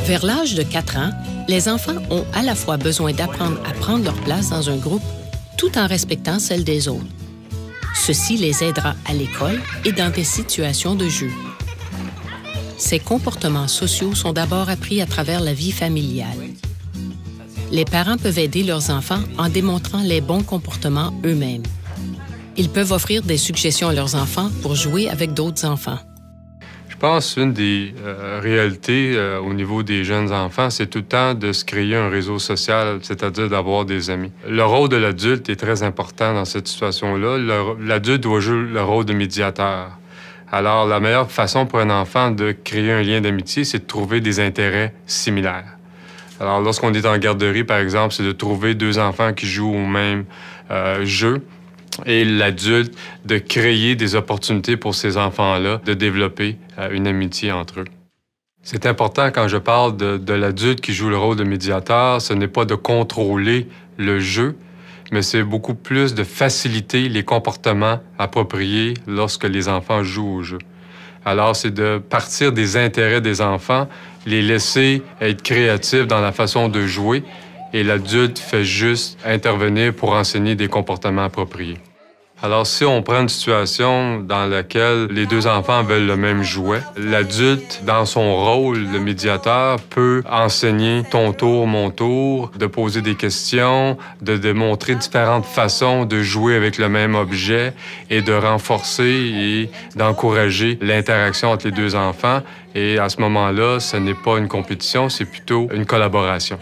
Vers l'âge de 4 ans, les enfants ont à la fois besoin d'apprendre à prendre leur place dans un groupe tout en respectant celle des autres. Ceci les aidera à l'école et dans des situations de jeu. Ces comportements sociaux sont d'abord appris à travers la vie familiale. Les parents peuvent aider leurs enfants en démontrant les bons comportements eux-mêmes. Ils peuvent offrir des suggestions à leurs enfants pour jouer avec d'autres enfants. Je pense qu'une des réalités au niveau des jeunes enfants, c'est tout le temps de se créer un réseau social, c'est-à-dire d'avoir des amis. Le rôle de l'adulte est très important dans cette situation-là. L'adulte doit jouer le rôle de médiateur. Alors, la meilleure façon pour un enfant de créer un lien d'amitié, c'est de trouver des intérêts similaires. Alors, lorsqu'on est en garderie, par exemple, c'est de trouver deux enfants qui jouent au même jeu et l'adulte de créer des opportunités pour ces enfants-là, de développer une amitié entre eux. C'est important quand je parle de l'adulte qui joue le rôle de médiateur, ce n'est pas de contrôler le jeu, mais c'est beaucoup plus de faciliter les comportements appropriés lorsque les enfants jouent au jeu. Alors, c'est de partir des intérêts des enfants, les laisser être créatifs dans la façon de jouer, et l'adulte fait juste intervenir pour enseigner des comportements appropriés. Alors, si on prend une situation dans laquelle les deux enfants veulent le même jouet, l'adulte, dans son rôle de médiateur, peut enseigner ton tour, mon tour, de poser des questions, de démontrer différentes façons de jouer avec le même objet et de renforcer et d'encourager l'interaction entre les deux enfants. Et à ce moment-là, ce n'est pas une compétition, c'est plutôt une collaboration.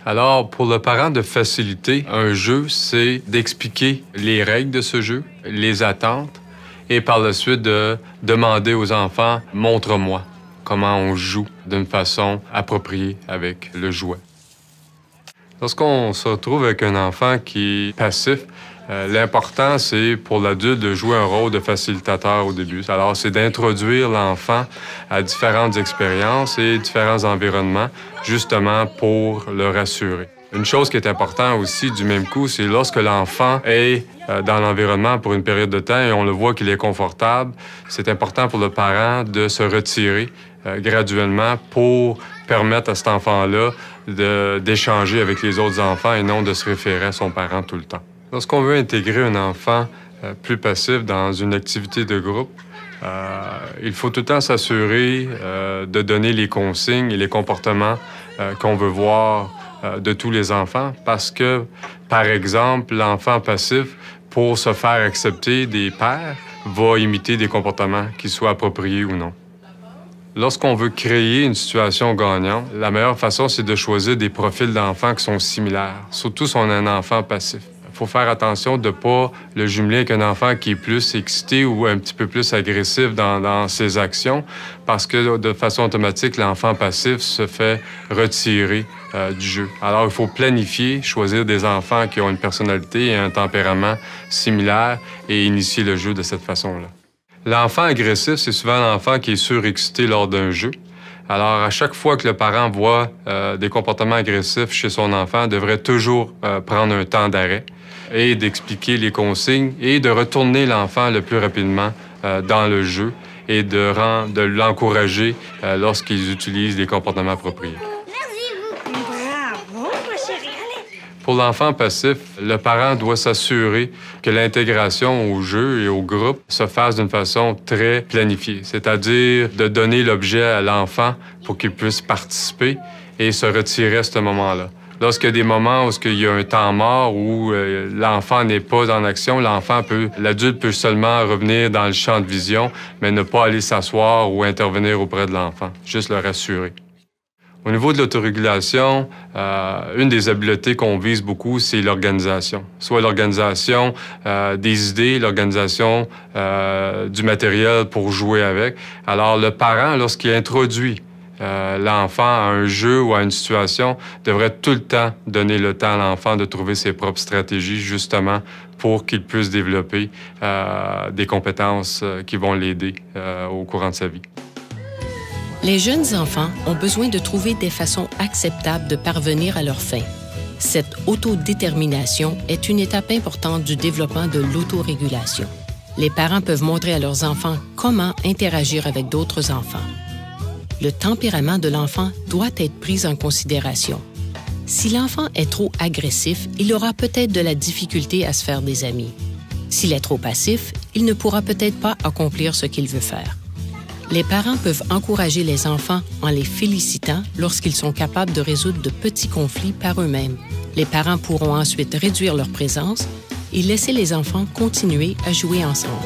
Alors, pour le parent, de faciliter un jeu, c'est d'expliquer les règles de ce jeu, les attentes, et par la suite de demander aux enfants « montre-moi comment on joue d'une façon appropriée avec le jouet ». Lorsqu'on se retrouve avec un enfant qui est passif, l'important, c'est pour l'adulte de jouer un rôle de facilitateur au début. Alors, c'est d'introduire l'enfant à différentes expériences et différents environnements, justement pour le rassurer. Une chose qui est importante aussi, du même coup, c'est lorsque l'enfant est dans l'environnement pour une période de temps et on le voit qu'il est confortable, c'est important pour le parent de se retirer graduellement pour permettre à cet enfant-là d'échanger avec les autres enfants et non de se référer à son parent tout le temps. Lorsqu'on veut intégrer un enfant plus passif dans une activité de groupe, il faut tout le temps s'assurer de donner les consignes et les comportements qu'on veut voir de tous les enfants parce que, par exemple, l'enfant passif, pour se faire accepter des pairs, va imiter des comportements qui soient appropriés ou non. Lorsqu'on veut créer une situation gagnante, la meilleure façon, c'est de choisir des profils d'enfants qui sont similaires, surtout si on a un enfant passif. Il faut faire attention de ne pas le jumeler avec un enfant qui est plus excité ou un petit peu plus agressif dans ses actions, parce que de façon automatique, l'enfant passif se fait retirer du jeu. Alors, il faut planifier, choisir des enfants qui ont une personnalité et un tempérament similaire et initier le jeu de cette façon-là. L'enfant agressif, c'est souvent l'enfant qui est surexcité lors d'un jeu. Alors, à chaque fois que le parent voit des comportements agressifs chez son enfant, devrait toujours prendre un temps d'arrêt et d'expliquer les consignes et de retourner l'enfant le plus rapidement dans le jeu et de l'encourager lorsqu'ils utilisent les comportements appropriés. Bravo, ma chérie, allez! Pour l'enfant passif, le parent doit s'assurer que l'intégration au jeu et au groupe se fasse d'une façon très planifiée, c'est-à-dire de donner l'objet à l'enfant pour qu'il puisse participer et se retirer à ce moment-là. Lorsqu'il y a des moments où il y a un temps mort où l'enfant n'est pas en action, l'adulte peut seulement revenir dans le champ de vision, mais ne pas aller s'asseoir ou intervenir auprès de l'enfant, juste le rassurer. Au niveau de l'autorégulation, une des habiletés qu'on vise beaucoup, c'est l'organisation. Soit l'organisation des idées, l'organisation du matériel pour jouer avec. Alors, le parent, lorsqu'il introduit l'enfant à un jeu ou à une situation, devrait tout le temps donner le temps à l'enfant de trouver ses propres stratégies, justement, pour qu'il puisse développer des compétences qui vont l'aider au courant de sa vie. Les jeunes enfants ont besoin de trouver des façons acceptables de parvenir à leurs fins. Cette autodétermination est une étape importante du développement de l'autorégulation. Les parents peuvent montrer à leurs enfants comment interagir avec d'autres enfants. Le tempérament de l'enfant doit être pris en considération. Si l'enfant est trop agressif, il aura peut-être de la difficulté à se faire des amis. S'il est trop passif, il ne pourra peut-être pas accomplir ce qu'il veut faire. Les parents peuvent encourager les enfants en les félicitant lorsqu'ils sont capables de résoudre de petits conflits par eux-mêmes. Les parents pourront ensuite réduire leur présence et laisser les enfants continuer à jouer ensemble.